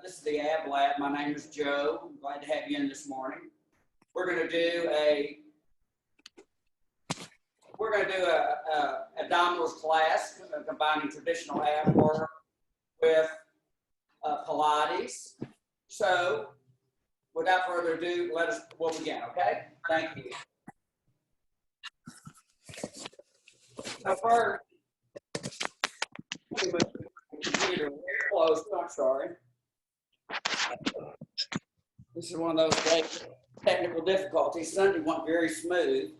This is the Ab Lab. My name is Joe. I'm glad to have you in this morning. We're going to do a abdominals class, combining traditional ab work with Pilates. So, without further ado, we'll begin. Okay? Thank you. So first, let me move the computer very close. I'm sorry. This is one of those great technical difficulties. Sunday went very smooth.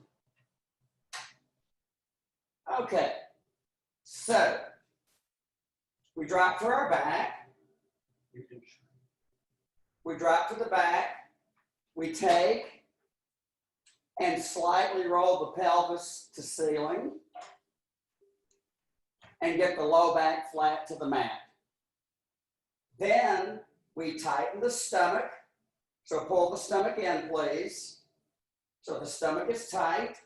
Okay, so we drop to our back. We drop to the back. We take and slightly roll the pelvis to ceiling and get the low back flat to the mat. Then we tighten the stomach. So pull the stomach in, please. So the stomach is tight.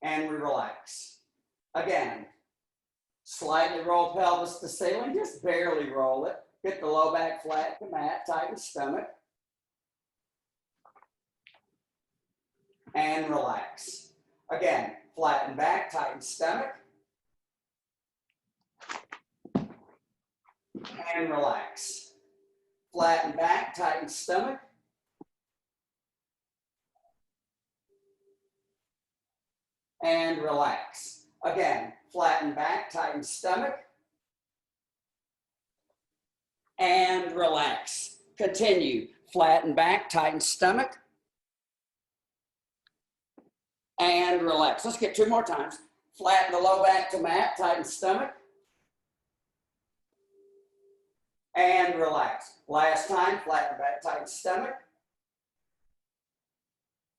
And we relax. Again, slightly roll pelvis to ceiling, just barely roll it. Get the low back flat to mat, tighten stomach. And relax. Again, flatten back, tighten stomach. And relax. Flatten back, tighten stomach. And relax. Again, flatten back, tighten stomach. And relax. Continue. Flatten back, tighten stomach. And relax. Let's get two more times. Flatten the low back to mat, tighten stomach. And relax. Last time, flatten back, tighten stomach.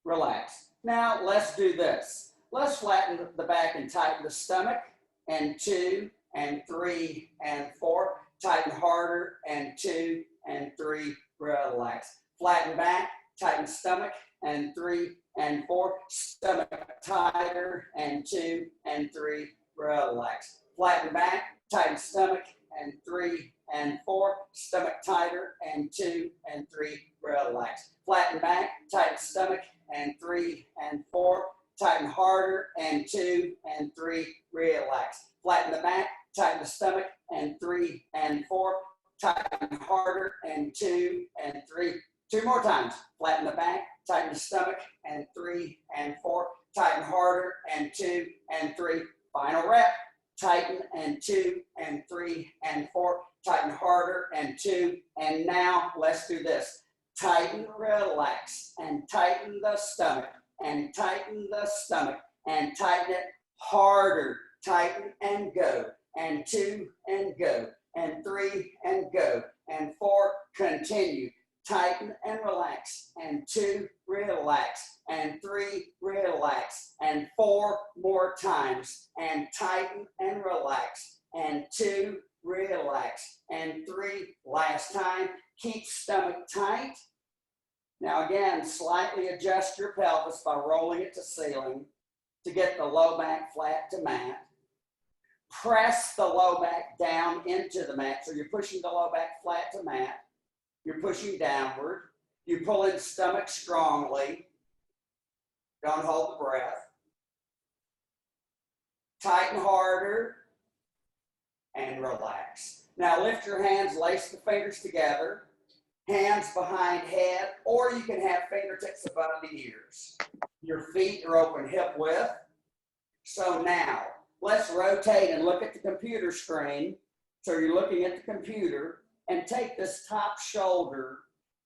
Relax. Now let's do this. Let's flatten the back and tighten the stomach. And 2 and 3 and 4. Tighten harder. And 2 and 3. Relax. Flatten back, tighten stomach. And 3 and 4. Stomach tighter. And 2 and 3. Relax. Flatten back, tighten stomach. And 3 and 4, stomach tighter, and 2 and 3, relax. Flatten back, tighten stomach, and 3 and 4, tighten harder, and 2 and 3, relax. Flatten the back, tighten the stomach, and 3 and 4, tighten harder, and 2 and 3. Two more times. Flatten the back, tighten the stomach, and 3 and 4, tighten harder, and 2 and 3. Final rep. Tighten, and 2 and 3 and 4. Tighten harder, and 2. And now let's do this. Tighten, relax, and tighten the stomach, and tighten the stomach, and tighten it harder. Tighten and go, and 2 and go, and 3 and go, and 4, continue. Tighten and relax, and 2, relax, and 3, relax, and 4 more times, and tighten and relax, and 2, relax, and 3, last time. Keep stomach tight. Now again, slightly adjust your pelvis by rolling it to ceiling to get the low back flat to mat. Press the low back down into the mat, so you're pushing the low back flat to mat. You're pushing downward. You pull in stomach strongly. Don't hold the breath. Tighten harder and relax. Now lift your hands, lace the fingers together, hands behind head, or you can have fingertips above the ears. Your feet are open hip width. So now let's rotate and look at the computer screen. So you're looking at the computer. And take this top shoulder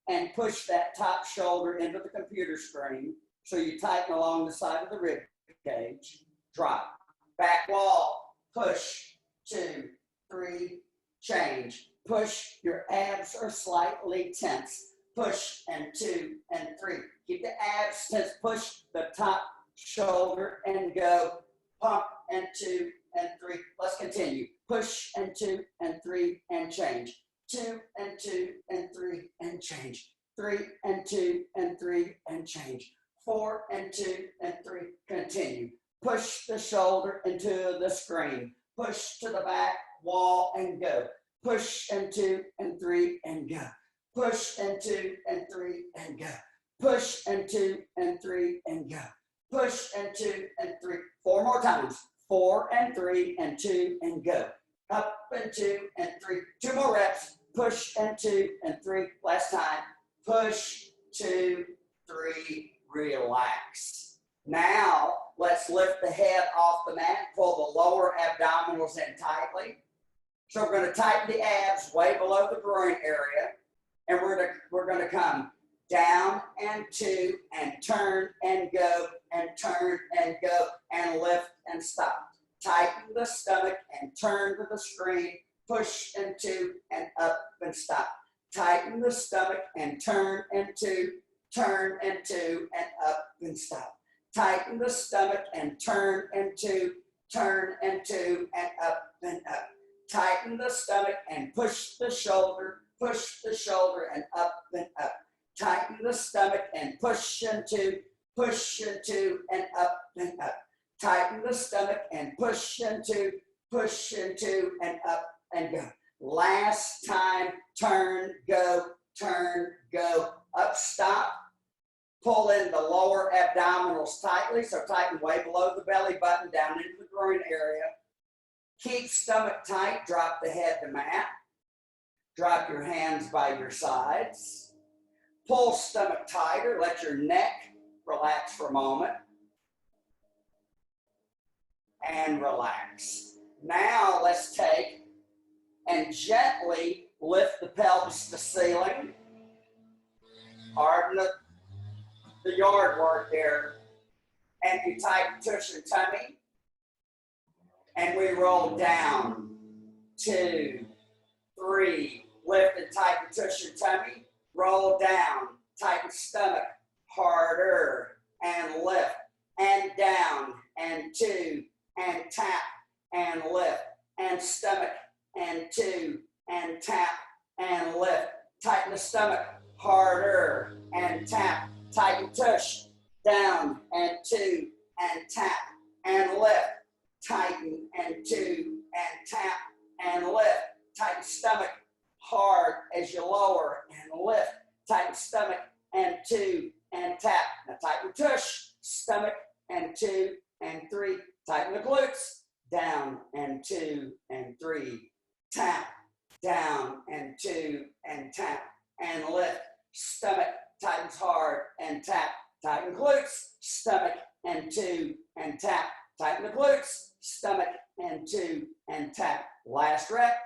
and push that top shoulder into the computer screen. So you tighten along the side of the rib cage. Drop. Back wall. Push. 2, 3. Change. Push. Your abs are slightly tense. Push. And 2 and 3. Keep the abs tense. Push the top shoulder and go. Pump. And 2 and 3. Let's continue. Push. And 2 and 3 and change. 2 and 2 and 3 and change. 3 and 2 and 3 and change. 4 and 2 and 3. Continue. Push the shoulder into the screen. Push to the back wall and go. push and 2 and 3 and go. Push and 2 and 3 and go. Push and 2 and 3 and go. Push and 2 and 3. 4 more times. 4 and 3 and 2 and go. Up and 2 and 3. 2 more reps. Push and 2 and 3. Last time. Push, 2, 3, relax. Now, let's lift the head off the mat. Pull the lower abdominals in tightly. So we're going to tighten the abs way below the groin area. And we're going to come down and 2 and turn and go and turn and go and lift and stop. Tighten the stomach and turn to the screen. Push and 2 and up and stop. Tighten the stomach and turn and 2, turn and 2 and up and stop. Tighten the stomach and turn and 2, turn and 2 and up and up. Tighten the stomach and push the shoulder and up and up. Tighten the stomach and push and 2 and up and up. Tighten the stomach and push and 2 and up and go. Last time, turn, go, up, stop. Pull in the lower abdominals tightly, so tighten way below the belly button, down into the groin area. Keep stomach tight, drop the head to mat. Drop your hands by your sides. Pull stomach tighter, let your neck relax for a moment. And relax. Now let's take and gently lift the pelvis to ceiling. Harden the yard work there. And you tighten tush and tummy. And we roll down, 2, 3, lift and tighten tush and tummy. Roll down, tighten stomach, harder, and lift, and down, and 2, and tap, and lift, and stomach, and 2, and tap, and lift. Tighten the stomach, harder, and tap. Tighten tush, down, and 2, and tap, and lift. Tighten, and 2, and tap, and lift. Tighten stomach, hard as you lower, and lift. Tighten stomach, and 2, and tap. Now tighten tush, stomach, and 2, and 3. Tighten the glutes, down, and 2, and 3. Tap, down, and 2, and tap, and lift. Stomach tightens hard, and tap. Tighten glutes, stomach, and 2, and tap. Tighten the glutes, stomach, and 2, and tap. Last rep,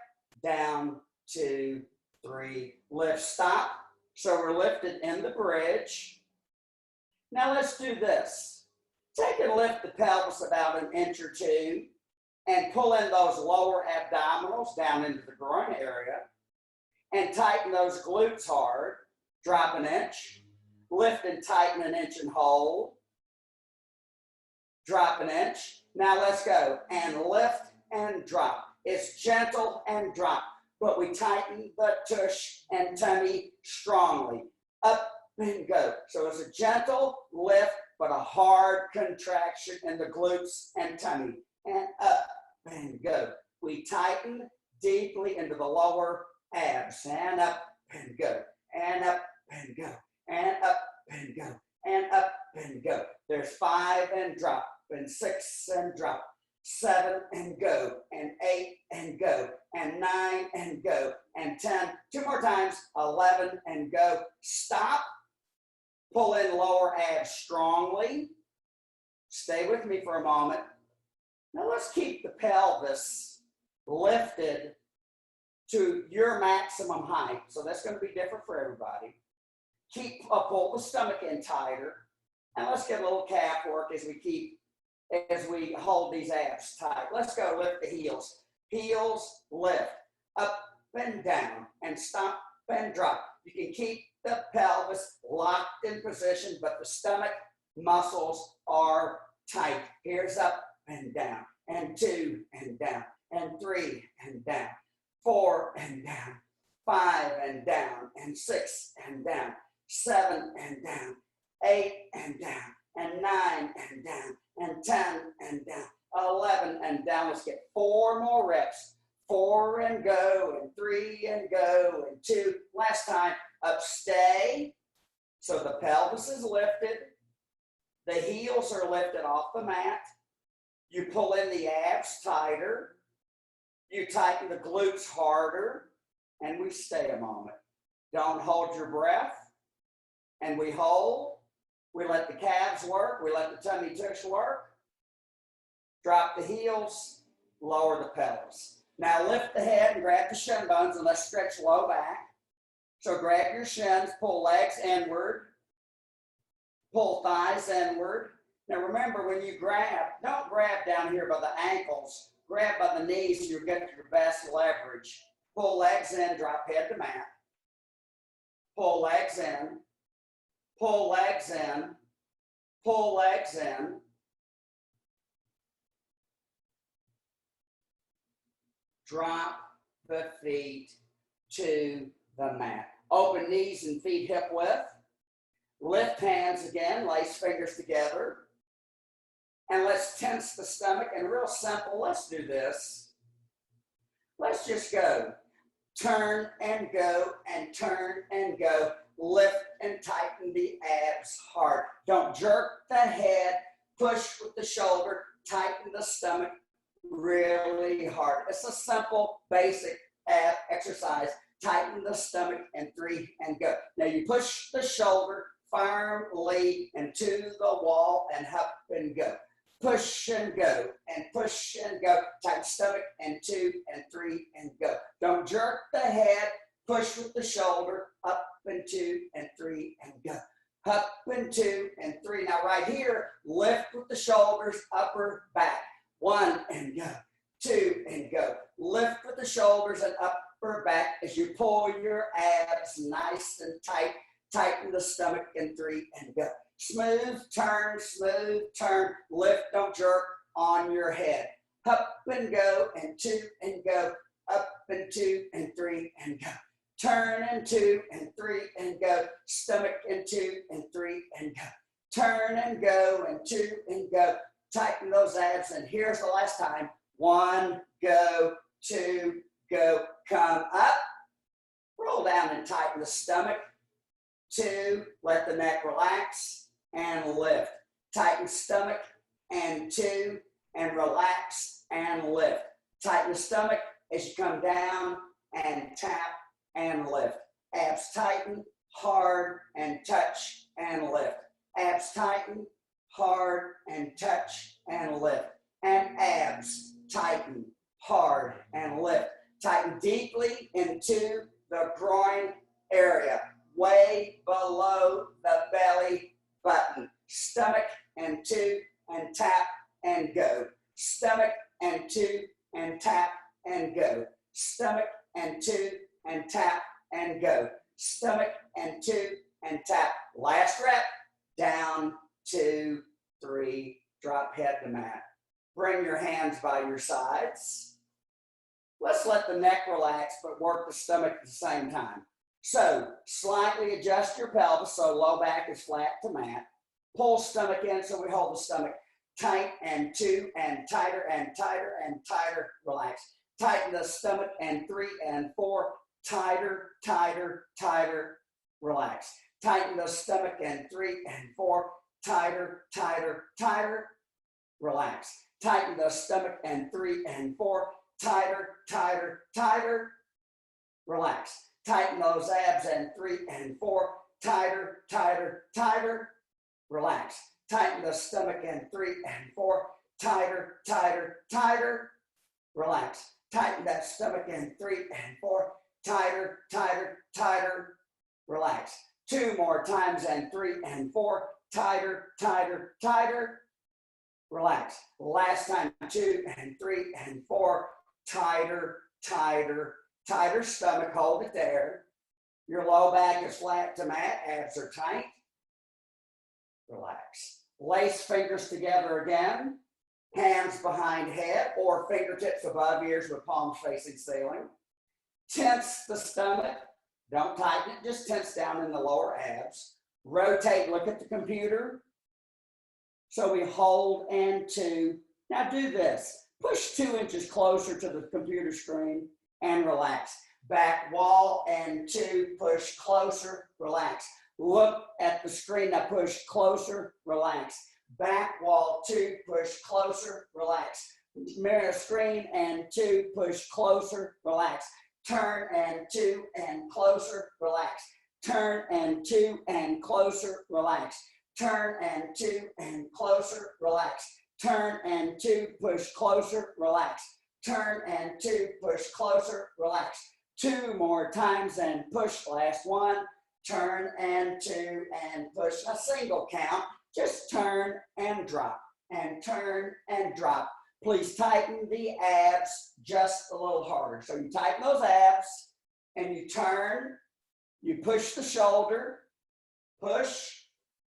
down, 2, 3, lift, stop. So we're lifted in the bridge. Now let's do this. Take and lift the pelvis about an inch or 2 and pull in those lower abdominals down into the groin area and tighten those glutes hard. Drop an inch, lift and tighten an inch and hold. Drop an inch. Now let's go and lift and drop. It's gentle and drop, but we tighten the tush and tummy strongly. Up and go. So it's a gentle lift, but a hard contraction in the glutes and tummy. And up and go. We tighten deeply into the lower abs. And up and go. And up and go. And up and go. And up and go. There's 5 and drop. And 6 and drop. 7 and go. And 8 and go. And 9 and go. And 10. 2 more times. 11 and go. Stop. Pull in lower abs strongly. Stay with me for a moment. Now let's keep the pelvis lifted to your maximum height. So that's going to be different for everybody. Pull the stomach in tighter. And let's get a little calf work as we hold these abs tight. Let's go lift the heels. Heels, lift, up and down, and stop and drop. You can keep the pelvis locked in position, but the stomach muscles are tight. Here's up and down, and 2 and down, and 3 and down, 4 and down, 5 and down, and 6 and down, 7 and down, 8 and down, and 9 and down, and 10 and down, 11 and down. Let's get 4 more reps. 4 and go, and 3 and go, and 2. Last time, up, stay. So the pelvis is lifted. The heels are lifted off the mat. You pull in the abs tighter. You tighten the glutes harder, and we stay a moment. Don't hold your breath. And we hold. We let the calves work. We let the tummy tucks work. Drop the heels. Lower the pelvis. Now lift the head and grab the shin bones, and let's stretch low back. So grab your shins, pull legs inward, pull thighs inward. Now remember, when you grab, don't grab down here by the ankles. Grab by the knees so you'll get your best leverage. Pull legs in, drop head to mat. Pull legs in, pull legs in, pull legs in. Drop the feet to the mat. Open knees and feet hip width. Lift hands again, lace fingers together. And let's tense the stomach. And real simple, let's do this. Let's just go. Turn and go and turn and go. Lift and tighten the abs hard. Don't jerk the head. Push with the shoulder. Tighten the stomach really hard. It's a simple, basic ab exercise. Tighten the stomach, and 3 and go. Now you push the shoulder firmly into the wall and up and go. Push and go and push and go. Tighten stomach, and 2 and 3 and go. Don't jerk the head. Push with the shoulder, up and 2 and 3 and go. Up and 2 and 3. Now right here, lift with the shoulders, upper back. 1 and go, 2 and go. Lift with the shoulders and upper back as you pull your abs nice and tight. Tighten the stomach, and 3 and go. Smooth turn, lift, don't jerk on your head. Up and go, and 2 and go. Up and 2 and 3 and go. Turn and 2 and 3 and go. Stomach, and 2 and 3 and go. Turn and go, and 2 and go. Tighten those abs, and here's the last time. 1, go, 2, go, come up. Roll down and tighten the stomach. 2, let the neck relax and lift. Tighten stomach, and 2, and relax and lift. Tighten the stomach as you come down and tap and lift. Abs tighten, hard, and touch and lift. Abs tighten, hard, and touch and lift. And abs tighten, hard, and lift. Tighten deeply into the groin area, way below the belly button. Stomach, and 2 and tap and go. Stomach, and 2 and tap and go. Stomach, and 2 and tap and go. Stomach, and 2 and tap. Last rep. Down, 2, 3, drop head to mat. Bring your hands by your sides. Let's let the neck relax, but work the stomach at the same time. So slightly adjust your pelvis so low back is flat to mat. Pull stomach in so we hold the stomach tight, and 2 and tighter and tighter and tighter. Relax. Tighten the stomach, and 3 and 4. Tighter, tighter, tighter. Relax. Tighten the stomach, and 3 and 4. Tighter, tighter, tighter. Relax. Tighten the stomach, and 3 and 4. Tighter, tighter, tighter. Relax. Tighten those abs, and 3 and 4. Tighter, tighter, tighter. Relax. Tighten the stomach, and 3 and 4. Tighter, tighter, tighter. Relax. Tighten that stomach, and 3 and 4. Tighter, tighter, tighter. Relax. 2 more times, and 3 and 4. Tighter, tighter, tighter. Relax. Last time, 2 and 3 and 4. Tighter, tighter, tighter. Stomach, hold it there. Your low back is flat to mat. Abs are tight. Relax. Lace fingers together again. Hands behind head or fingertips above ears with palms facing ceiling. Tense the stomach. Don't tighten it, just tense down in the lower abs. Rotate, look at the computer. So we hold, and 2. Now do this. Push 2 inches closer to the computer screen and relax. Back wall and 2, push closer, relax. Look at the screen, now push closer, relax. Back wall 2, push closer, relax. Mirror screen and 2, push closer, relax. Turn and 2 and closer, relax. Turn and 2 and closer, relax. Turn and 2 and closer, relax. Turn and 2, push closer, relax. Turn and 2, push closer, relax. 2 more times and push, last one. Turn and 2 and push, a single count. Just turn and drop, and turn and drop. Please tighten the abs just a little harder. So you tighten those abs and you turn, you push the shoulder, push,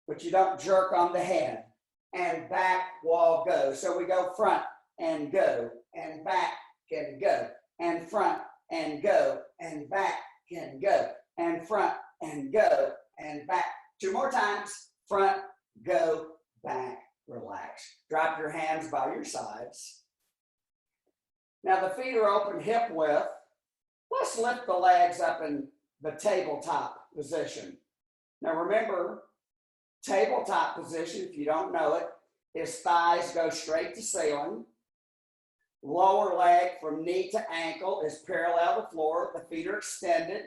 but you don't jerk on the head. And back wall go. So we go front and go, and back and go, and front and go, and back and go, and front and go, and back. 2 more times, front, go, back, relax. Drop your hands by your sides. Now the feet are open hip width. Let's lift the legs up in the tabletop position. Now remember, tabletop position, if you don't know it, is thighs go straight to ceiling. Lower leg from knee to ankle is parallel to floor. The feet are extended.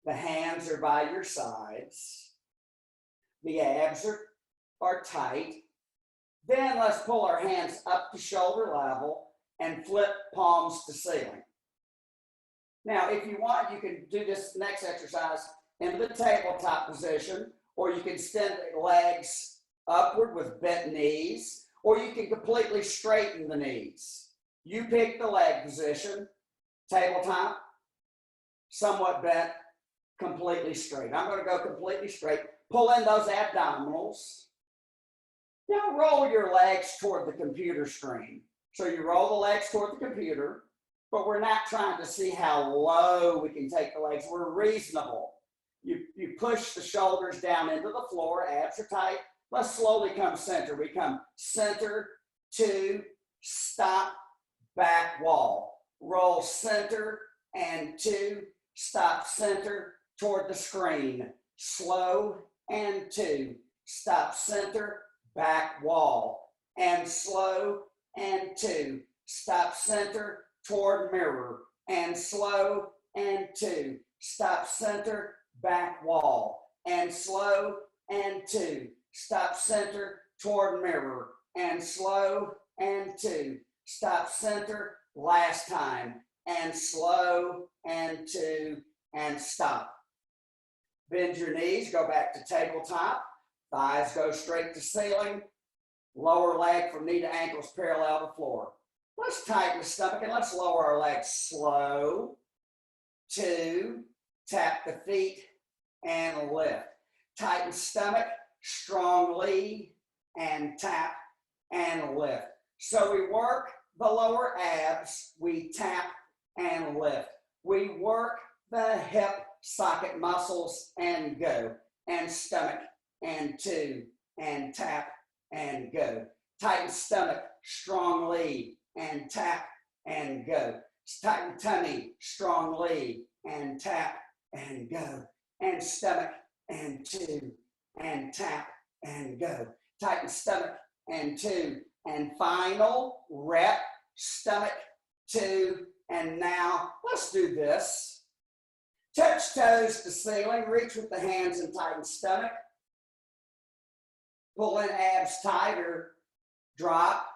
The hands are by your sides. The abs are tight. Then let's pull our hands up to shoulder level and flip palms to ceiling. Now, if you want, you can do this next exercise in the tabletop position, or you can extend the legs upward with bent knees, or you can completely straighten the knees. You pick the leg position, tabletop, somewhat bent, completely straight. I'm going to go completely straight. Pull in those abdominals. Now roll your legs toward the computer screen. So you roll the legs toward the computer, but we're not trying to see how low we can take the legs. We're reasonable. You push the shoulders down into the floor, abs are tight. Let's slowly come center. We come center, 2, stop, back wall. Roll center and 2, stop center toward the screen. Slow and 2, stop center, back wall. And slow and 2, stop center toward mirror. And slow and 2, stop center, back wall. And slow and 2, stop center toward mirror. And slow and 2, stop center, last time. And slow and 2, and stop. Bend your knees, go back to tabletop. Thighs go straight to ceiling. Lower leg from knee to ankles parallel to floor. Let's tighten the stomach and let's lower our legs slow. 2, tap the feet and lift. Tighten stomach strongly and tap and lift. So we work the lower abs, we tap and lift. We work the hip socket muscles and go. And stomach and 2 and tap and go. Tighten stomach strongly and tap and go. Tighten tummy strongly and tap and go. And stomach and 2 and tap and go. Tighten stomach and 2 and final rep, stomach 2, and now let's do this. Touch toes to ceiling, reach with the hands and tighten stomach. Pull in abs tighter, drop.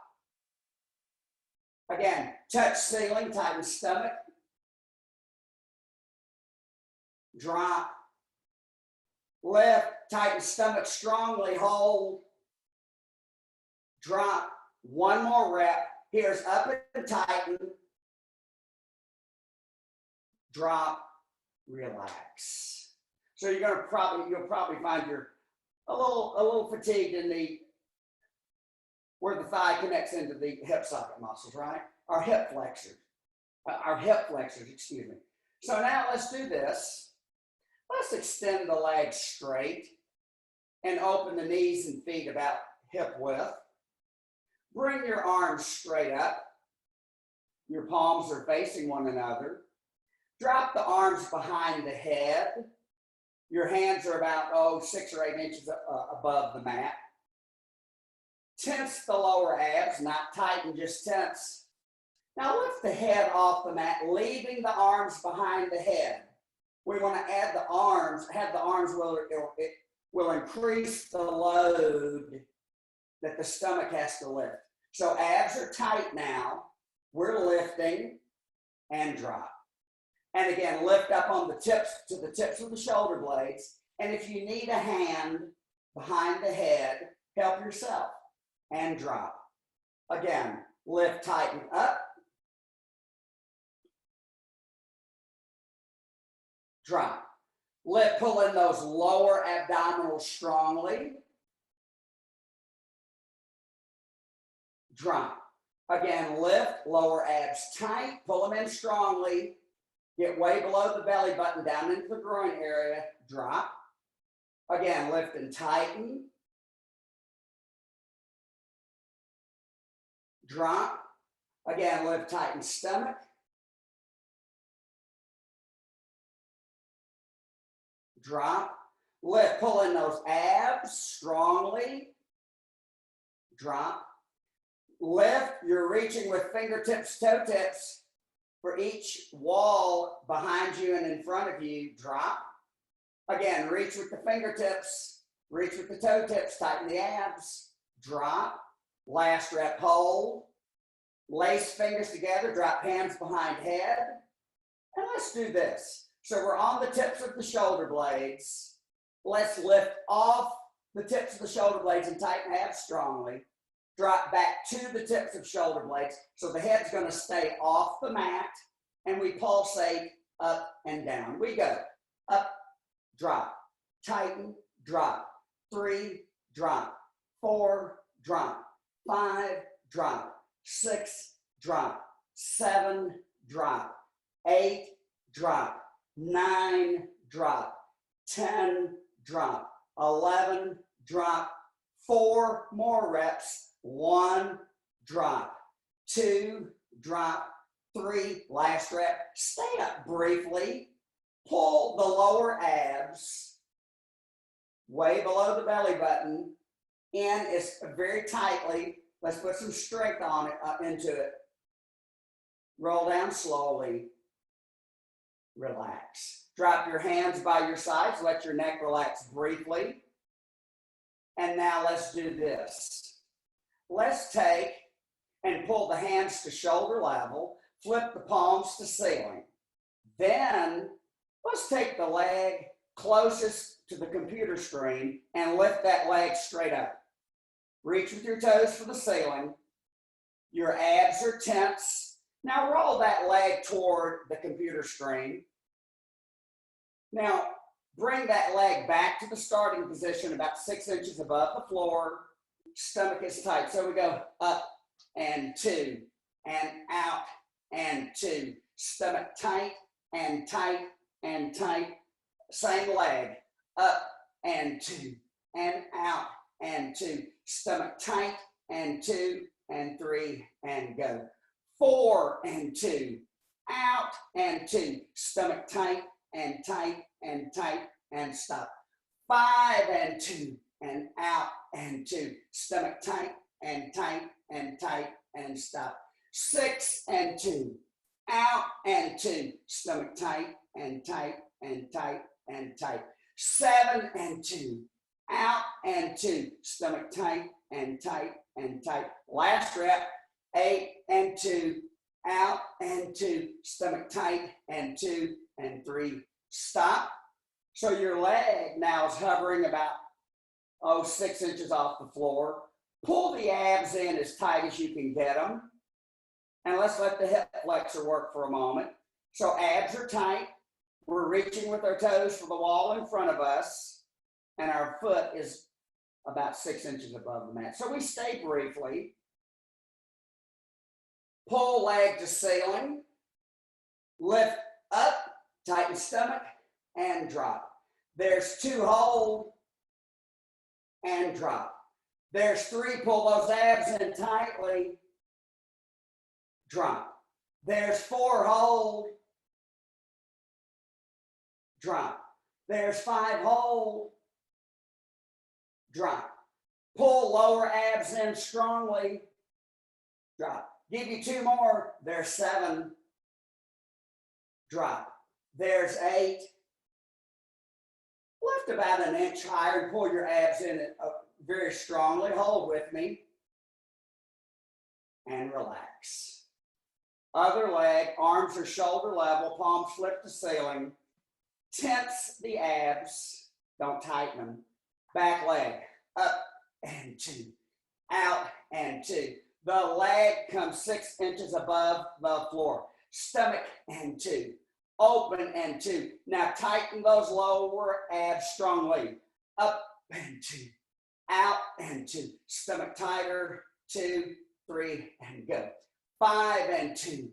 Again, touch ceiling, tighten stomach. Drop. Lift, tighten stomach strongly, hold. Drop. One more rep. Here's up and tighten. Drop, relax. So you'll probably find you're a little fatigued in where the thigh connects into the hip socket muscles, right? Our hip flexors, excuse me. So now let's do this. Let's extend the legs straight and open the knees and feet about hip width. Bring your arms straight up. Your palms are facing one another. Drop the arms behind the head. Your hands are about, 6 or 8 inches above the mat. Tense the lower abs, not tighten, just tense. Now lift the head off the mat, leaving the arms behind the head. We want to add the arms, it will increase the load that the stomach has to lift. So abs are tight now. We're lifting and drop. And again, lift up on the tips to the tips of the shoulder blades. And if you need a hand behind the head, help yourself and drop. Again, lift, tighten up. Drop. Lift, pull in those lower abdominals strongly. Drop. Again, lift, lower abs tight, pull them in strongly. Get way below the belly button, down into the groin area, drop. Again, lift and tighten. Drop. Again, lift, tighten stomach. Drop. Lift, pull in those abs strongly. Drop. Lift, you're reaching with fingertips, toe tips for each wall behind you and in front of you. Drop. Again, reach with the fingertips, reach with the toe tips, tighten the abs. Drop. Last rep, hold. Lace fingers together, drop hands behind head. And let's do this. So we're on the tips of the shoulder blades. Let's lift off the tips of the shoulder blades and tighten abs strongly. Drop back to the tips of shoulder blades. So the head's going to stay off the mat, and we pulsate up and down. We go up, drop, tighten, drop, 3, drop, 4, drop, 5, drop, 6, drop, 7, drop, 8, drop, 9, drop, 10, drop, 11, drop, 4 more reps. 1, drop, 2, drop, 3, last rep. Stay up briefly. Pull the lower abs way below the belly button in is very tightly. Let's put some strength on it, into it. Roll down slowly. Relax. Drop your hands by your sides. Let your neck relax briefly. And now let's do this. Let's take and pull the hands to shoulder level, flip the palms to ceiling. Then let's take the leg closest to the computer screen and lift that leg straight up. Reach with your toes for the ceiling. Your abs are tense. Now roll that leg toward the computer screen. Now bring that leg back to the starting position about 6 inches above the floor. Stomach is tight. So we go up and 2 and out and 2. Stomach tight and tight and tight. Same leg. Up and 2 and out and 2. Stomach tight and 2 and 3 and go. 4 and 2. Out and 2. Stomach tight and tight and tight and stop. 5 and 2. And out and 2. Stomach tight and tight and tight and stop. 6 and 2. Out and 2. Stomach tight and tight and tight and tight. 7 and 2. Out and 2. Stomach tight and tight and tight. Last rep. 8 and 2. Out and 2. Stomach tight and 2 and 3. Stop. So your leg now is hovering about 6 inches off the floor. Pull the abs in as tight as you can get them. And let's let the hip flexor work for a moment. So abs are tight. We're reaching with our toes for the wall in front of us. And our foot is about 6 inches above the mat. So we stay briefly. Pull leg to ceiling. Lift up, tighten stomach, and drop. There's 2, hold, and drop. There's 3, pull those abs in tightly, drop. There's 4, hold, drop. There's 5, hold, drop. Pull lower abs in strongly, drop. Give you 2 more, there's 7, drop. There's 8. Lift about an inch higher and pull your abs in very strongly. Hold with me. And relax. Other leg, arms are shoulder level, palms flip to ceiling. Tense the abs, don't tighten them. Back leg, up and 2, out and 2. The leg comes 6 inches above the floor. Stomach and 2, open and 2. Now tighten those lower abs strongly. Up and 2, out and 2. Stomach tighter, 2, 3, and go. 5 and 2,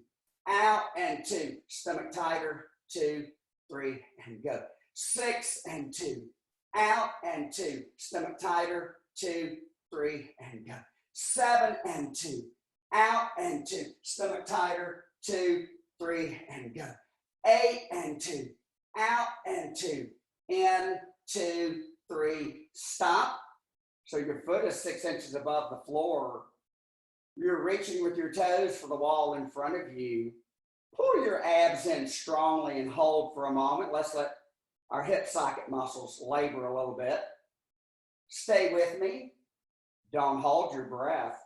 out and 2. Stomach tighter, 2, 3, and go. 6 and 2, out and 2. Stomach tighter, 2, 3, and go. 7 and 2, out and 2. Stomach tighter, 2, 3, and go. 8 and 2, out and 2. In, 2, 3, stop. So your foot is 6 inches above the floor. You're reaching with your toes for the wall in front of you. Pull your abs in strongly and hold for a moment. Let's let our hip socket muscles labor a little bit. Stay with me. Don't hold your breath.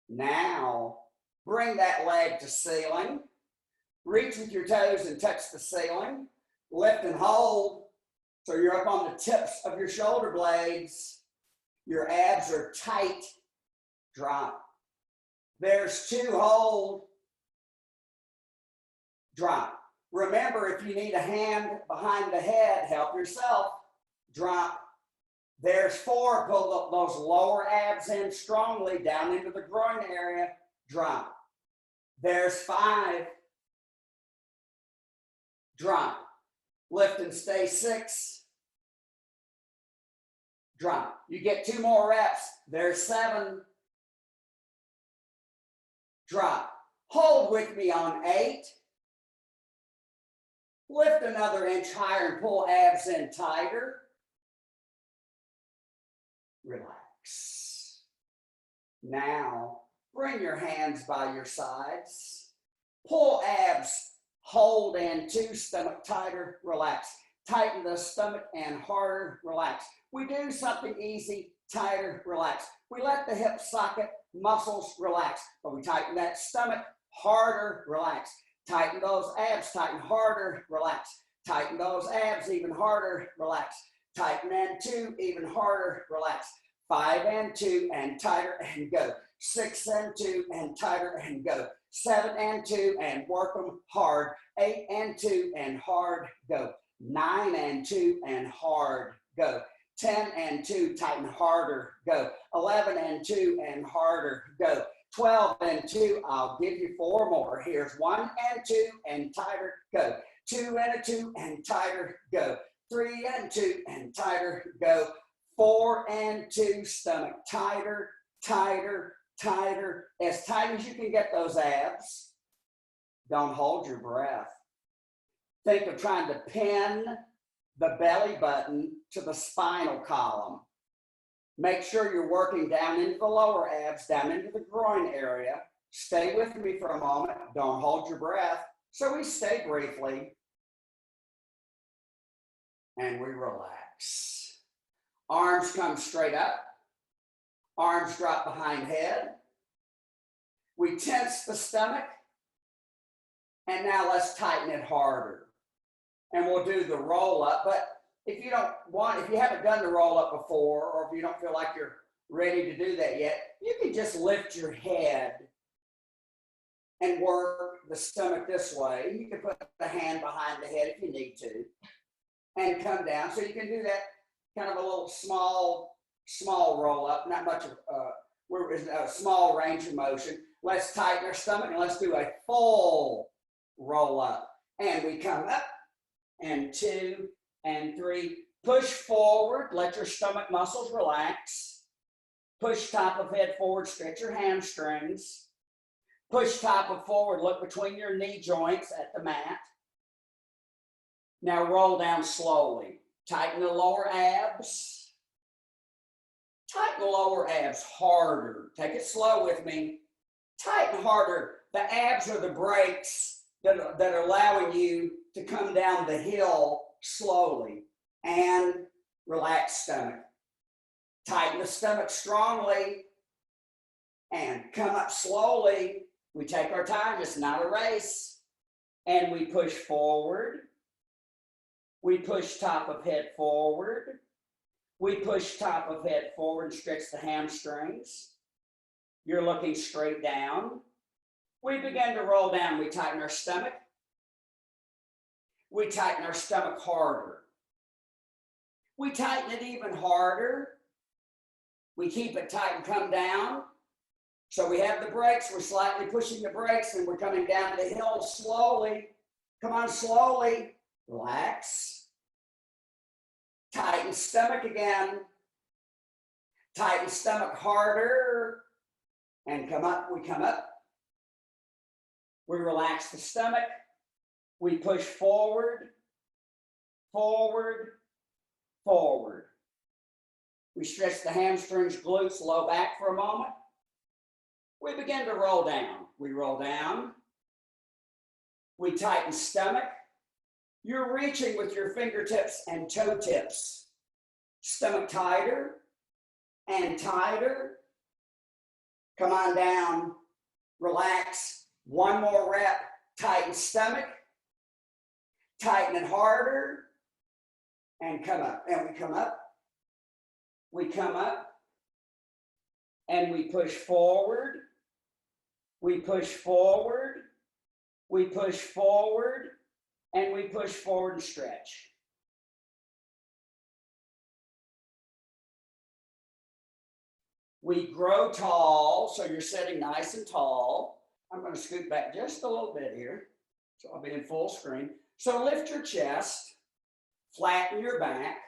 Now, bring that leg to ceiling. Reach with your toes and touch the ceiling. Lift and hold. So you're up on the tips of your shoulder blades. Your abs are tight. Drop. There's 2, hold. Drop. Remember, if you need a hand behind the head, help yourself. Drop. There's 4, pull those lower abs in strongly down into the groin area. Drop. There's 5. Drop. Lift and stay 6. Drop. You get 2 more reps. There's 7. Drop. Hold with me on 8. Lift another inch higher and pull abs in tighter. Relax. Now, bring your hands by your sides. Pull abs, hold and 2, stomach tighter, relax. Tighten the stomach and harder, relax. We do something easy, tighter, relax. We let the hip socket muscles relax, but we tighten that stomach, harder, relax. Tighten those abs, tighten harder, relax. Tighten those abs even harder, relax. Tighten and 2, even harder, relax. 5 and 2, and tighter, and go. 6 and 2, and tighter, and go. 7 and 2, and work them hard. 8 and 2, and hard, go. 9 and 2, and hard, go. 10 and 2, tighten harder, go. 11 and 2, and harder, go. 12 and 2, I'll give you 4 more. Here's 1 and 2, and tighter, go. 2 and a 2, and tighter, go. 3 and 2, and tighter, go. 4 and 2, stomach tighter, tighter, tighter. As tight as you can get those abs. Don't hold your breath. Think of trying to pin the belly button to the spinal column. Make sure you're working down into the lower abs, down into the groin area. Stay with me for a moment. Don't hold your breath. So we stay briefly. And we relax. Arms come straight up. Arms drop behind head. We tense the stomach. And now let's tighten it harder. And we'll do the roll up. But if you haven't done the roll up before, or if you don't feel like you're ready to do that yet, you can just lift your head and work the stomach this way. You can put the hand behind the head if you need to and come down. So you can do that kind of a little small roll up, not much of a small range of motion. Let's tighten our stomach and let's do a full roll up. And we come up and 2 and 3. Push forward, let your stomach muscles relax. Push top of head forward, stretch your hamstrings. Push top of forward, look between your knee joints at the mat. Now roll down slowly. Tighten the lower abs. Tighten the lower abs harder. Take it slow with me. Tighten harder. The abs are the brakes that are allowing you to come down the hill slowly. And relax stomach. Tighten the stomach strongly. And come up slowly. We take our time, it's not a race. And we push forward. We push top of head forward. We push top of head forward, stretch the hamstrings. You're looking straight down. We begin to roll down. We tighten our stomach. We tighten our stomach harder. We tighten it even harder. We keep it tight and come down. So we have the brakes. We're slightly pushing the brakes and we're coming down the hill slowly. Come on, slowly. Relax. Tighten stomach again. Tighten stomach harder. And come up. We come up. We relax the stomach. We push forward, forward, forward. We stretch the hamstrings, glutes, low back for a moment. We begin to roll down. We roll down. We tighten stomach. You're reaching with your fingertips and toe tips. Stomach tighter and tighter. Come on down. Relax. One more rep. Tighten stomach. Tighten it harder. And come up. And we come up. We come up. And we push forward. We push forward. We push forward. And we push forward and stretch. We grow tall, so you're sitting nice and tall. I'm going to scoot back just a little bit here, so I'll be in full screen. So lift your chest, flatten your back,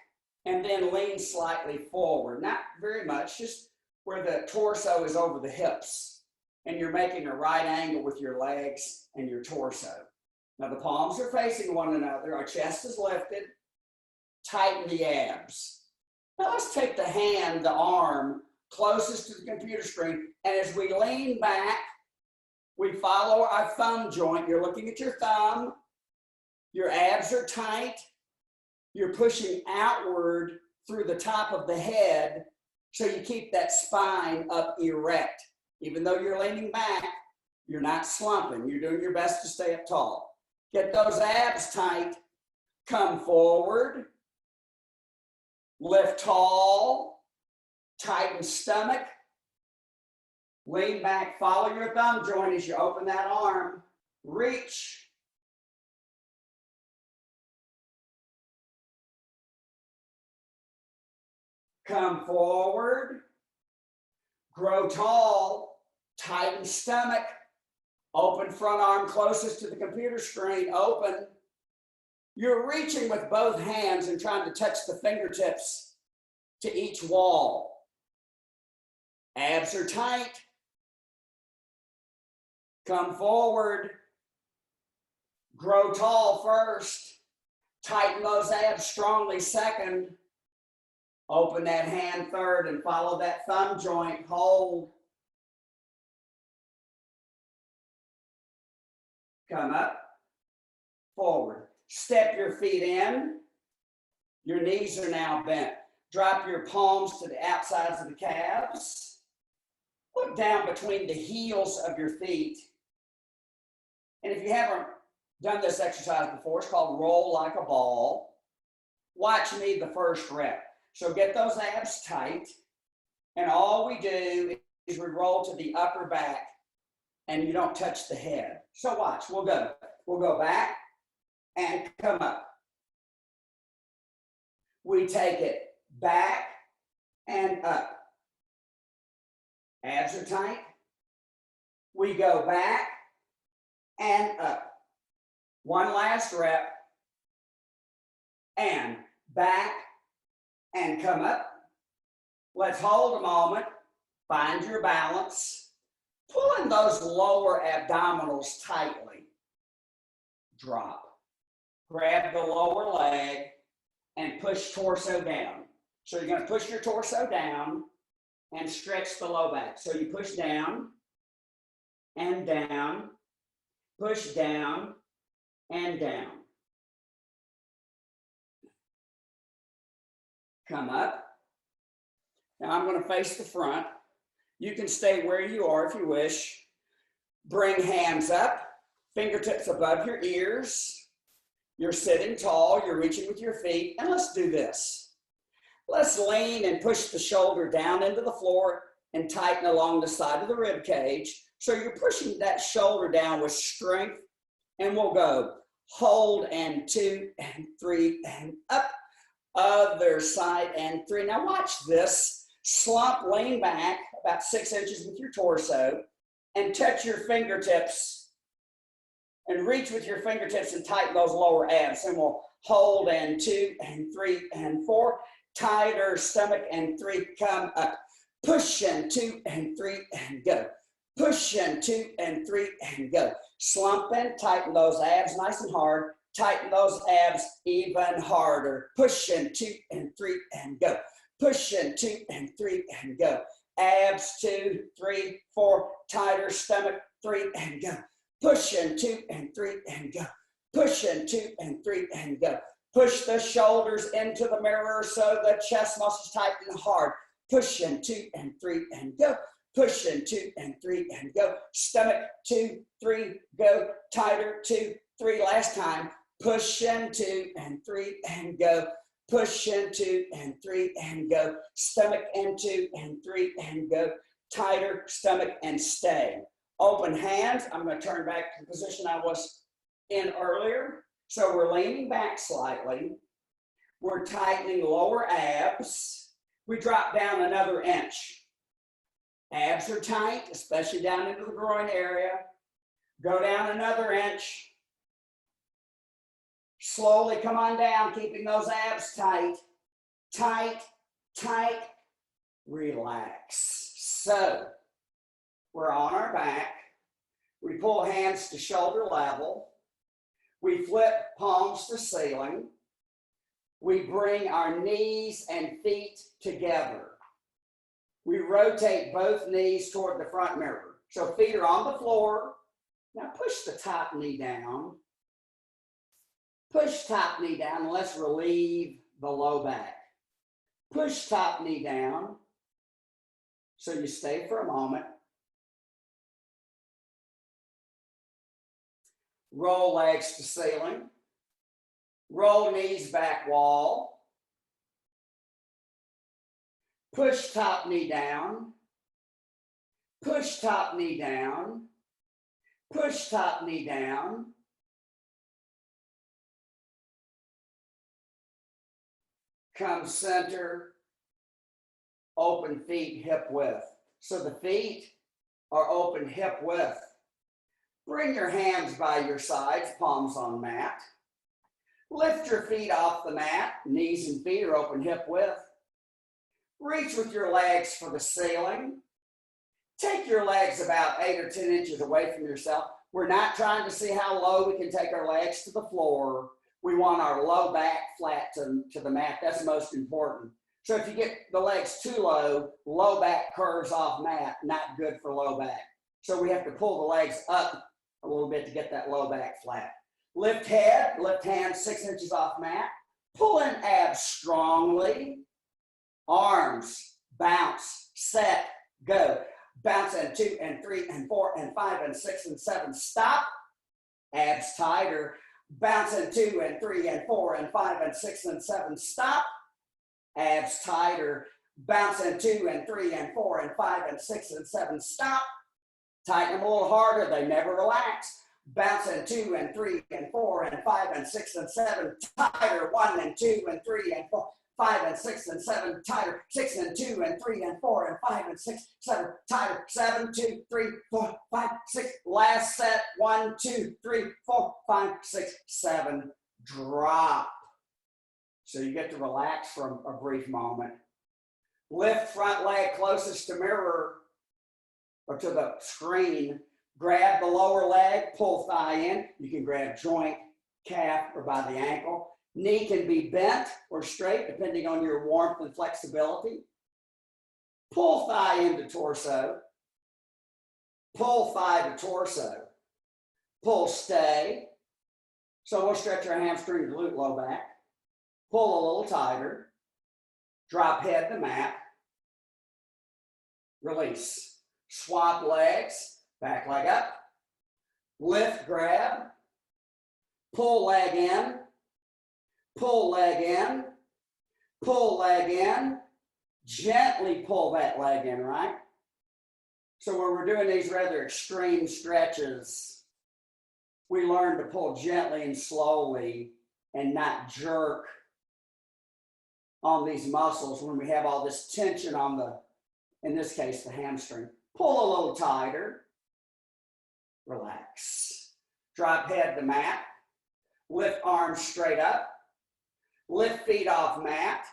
and then lean slightly forward. Not very much, just where the torso is over the hips. And you're making a right angle with your legs and your torso. Now the palms are facing one another. Our chest is lifted. Tighten the abs. Now let's take the hand, the arm, closest to the computer screen. And as we lean back, we follow our thumb joint. You're looking at your thumb. Your abs are tight. You're pushing outward through the top of the head so you keep that spine up erect. Even though you're leaning back, you're not slumping. You're doing your best to stay up tall. Get those abs tight. Come forward. Lift tall. Tighten stomach. Lean back. Follow your thumb joint as you open that arm. Reach. Come forward. Grow tall. Tighten stomach. Open front arm closest to the computer screen. Open. You're reaching with both hands and trying to touch the fingertips to each wall. Abs are tight. Come forward. Grow tall first. Tighten those abs strongly second. Open that hand third and follow that thumb joint. Hold. Come up. Forward. Step your feet in. Your knees are now bent. Drop your palms to the outsides of the calves. Look down between the heels of your feet. And if you haven't done this exercise before, it's called roll like a ball. Watch me the first rep. So get those abs tight. And all we do is we roll to the upper back and you don't touch the head. So watch, we'll go. We'll go back and come up. We take it back and up. Abs are tight. We go back and up. One last rep. And back and come up. Let's hold a moment. Find your balance. Pulling those lower abdominals tightly. Drop. Grab the lower leg and push torso down. So you're going to push your torso down and stretch the low back. So you push down and down, push down and down. Come up. Now I'm going to face the front. You can stay where you are if you wish. Bring hands up, fingertips above your ears. You're sitting tall, you're reaching with your feet, and let's do this. Let's lean and push the shoulder down into the floor and tighten along the side of the rib cage. So you're pushing that shoulder down with strength, and we'll go hold and 2 and 3 and up. Other side and 3. Now watch this. Slump, lean back about 6 inches with your torso and touch your fingertips and reach with your fingertips and tighten those lower abs. And we'll hold and 2 and 3 and 4. Tighter stomach and 3. Come up. Push and 2 and 3 and go. Push and 2 and 3 and go. Slump and tighten those abs nice and hard. Tighten those abs even harder. Push and 2 and 3 and go. Push and 2 and 3 and go. Abs 2, 3, 4. Tighter stomach 3 and go. Push and 2 and 3 and go. Push and 2 and 3 and go. Push the shoulders into the mirror so the chest muscles tighten hard. Push and 2 and 3 and go. Push and 2 and 3 and go. Stomach 2, 3, go. Tighter 2, 3. Last time. Push and 2 and 3 and go. Push and 2 and 3 and go. Stomach and 2 and 3 and go. Tighter stomach and stay. Open hands. I'm going to turn back to the position I was in earlier. So we're leaning back slightly. We're tightening lower abs. We drop down another inch. Abs are tight, especially down into the groin area. Go down another inch. Slowly come on down, keeping those abs tight. Tight, tight, relax. So, we're on our back. We pull hands to shoulder level. We flip palms to ceiling. We bring our knees and feet together. We rotate both knees toward the front mirror. So feet are on the floor. Now push the top knee down. Push top knee down and let's relieve the low back. Push top knee down. So you stay for a moment. Roll legs to ceiling. Roll knees back wall. Push top knee down. Push top knee down. Push top knee down. Come center. Open feet hip width. So the feet are open hip width. Bring your hands by your sides, palms on mat. Lift your feet off the mat. Knees and feet are open hip width. Reach with your legs for the ceiling. Take your legs about 8 or 10 inches away from yourself. We're not trying to see how low we can take our legs to the floor. We want our low back flat to the mat. That's most important. So if you get the legs too low, low back curves off mat, not good for low back. So we have to pull the legs up a little bit to get that low back flat. Lift head, lift hands 6 inches off mat. Pull in abs strongly. Arms, bounce, set, go. Bounce in 2 and 3 and 4 and 5 and 6 and 7. Stop. Abs tighter. Bounce in 2 and 3 and 4 and 5 and 6 and 7. Stop. Abs tighter. Bounce in 2 and 3 and 4 and 5 and 6 and 7. Stop. Tighten them a little harder. They never relax. Bounce in 2 and 3 and 4 and 5 and 6 and 7. Tighter. 1 and 2 and 3 and 4. 5 and 6 and 7, tighter. 6 and 2 and 3 and 4 and 5 and 6, 7, tighter. 7, 2, 3, 4, 5, 6. Last set. 1, 2, 3, 4, 5, 6, 7. Drop. So you get to relax for a brief moment. Lift front leg closest to mirror. or to the screen, grab the lower leg, pull thigh in. You can grab joint, calf, or by the ankle. Knee can be bent or straight, depending on your warmth and flexibility. Pull thigh into torso. Pull thigh to torso. Pull stay. So we'll stretch our hamstring, glute, low back. Pull a little tighter. Drop head to mat. Release. Swap legs. Back leg up. Lift, grab. Pull leg in. Pull leg in. Pull leg in. Gently pull that leg in, right? So when we're doing these rather extreme stretches, we learn to pull gently and slowly and not jerk on these muscles when we have all this tension on the, in this case, the hamstring. Pull a little tighter. Relax. Drop head to mat. Lift arms straight up. Lift feet off mat.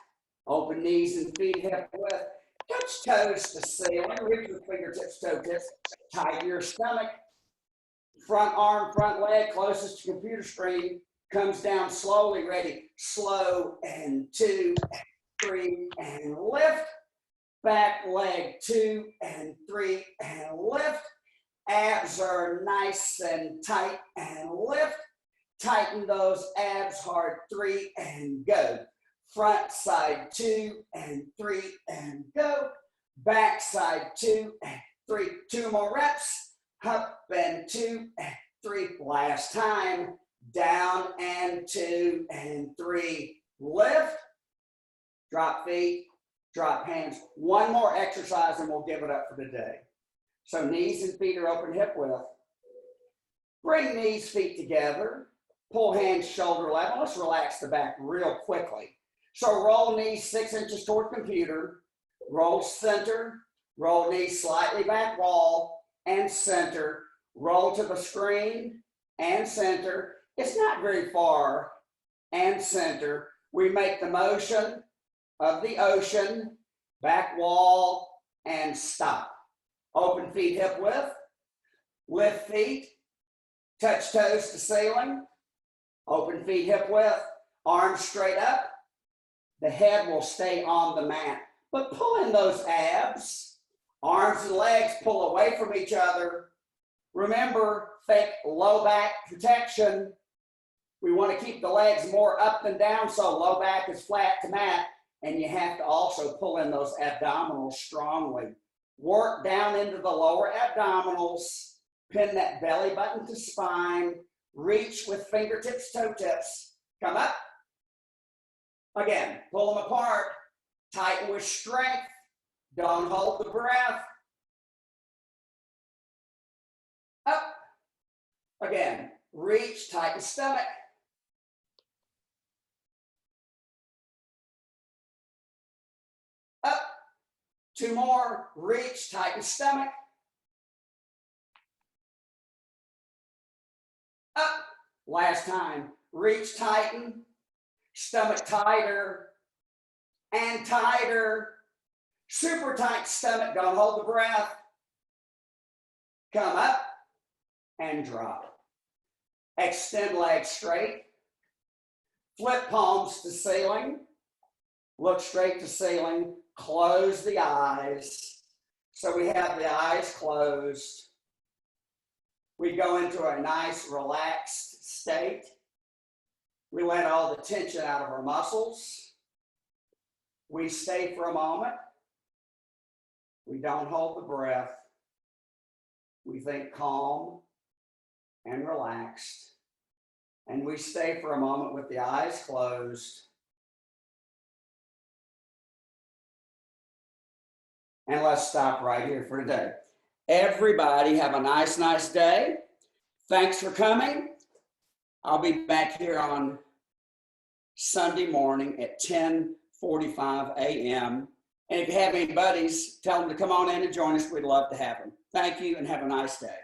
Open knees and feet hip width. Touch toes to ceiling. Reach with fingertips, toe tips. Tighten your stomach. Front arm, front leg, closest to computer screen. Comes down slowly, ready. Slow, and 2, and 3, and lift. Back leg, 2, and 3, and lift. Abs are nice and tight, and lift. Tighten those abs hard, 3, and go. Front side, 2, and 3, and go. Back side, 2, and 3. 2 more reps. Up and 2, and 3. Last time. Down and 2, and 3. Lift. Drop feet. Drop hands. One more exercise and we'll give it up for today. So knees and feet are open hip width. Bring knees, feet together. Pull hands shoulder level. Let's relax the back real quickly. So roll knees 6 inches toward computer. Roll center. Roll knees slightly back wall and center. Roll to the screen and center. It's not very far and center. We make the motion of the ocean, back wall, and stop. Open feet hip width. Lift feet. Touch toes to ceiling. Open feet hip width. Arms straight up. The head will stay on the mat. But pull in those abs. Arms and legs pull away from each other. Remember, fake low back protection. We want to keep the legs more up and down so low back is flat to mat. And you have to also pull in those abdominals strongly. Work down into the lower abdominals. Pin that belly button to spine. Reach with fingertips, toe tips. Come up. Again, pull them apart. Tighten with strength. Don't hold the breath. Up. Again, reach, tighten stomach. Up. 2 more. Reach, tighten stomach. Up. Last time. Reach, tighten. Stomach tighter and tighter. Super tight stomach. Don't hold the breath. Come up and drop. Extend legs straight. Flip palms to ceiling. Look straight to ceiling. Close the eyes. So we have the eyes closed. We go into a nice relaxed state. We let all the tension out of our muscles. We stay for a moment. We don't hold the breath. We think calm and relaxed. And we stay for a moment with the eyes closed. And let's stop right here for today. Everybody have a nice day. Thanks for coming. I'll be back here on Sunday morning at 10:45 a.m. And if you have any buddies, tell them to come on in and join us. We'd love to have them. Thank you and have a nice day.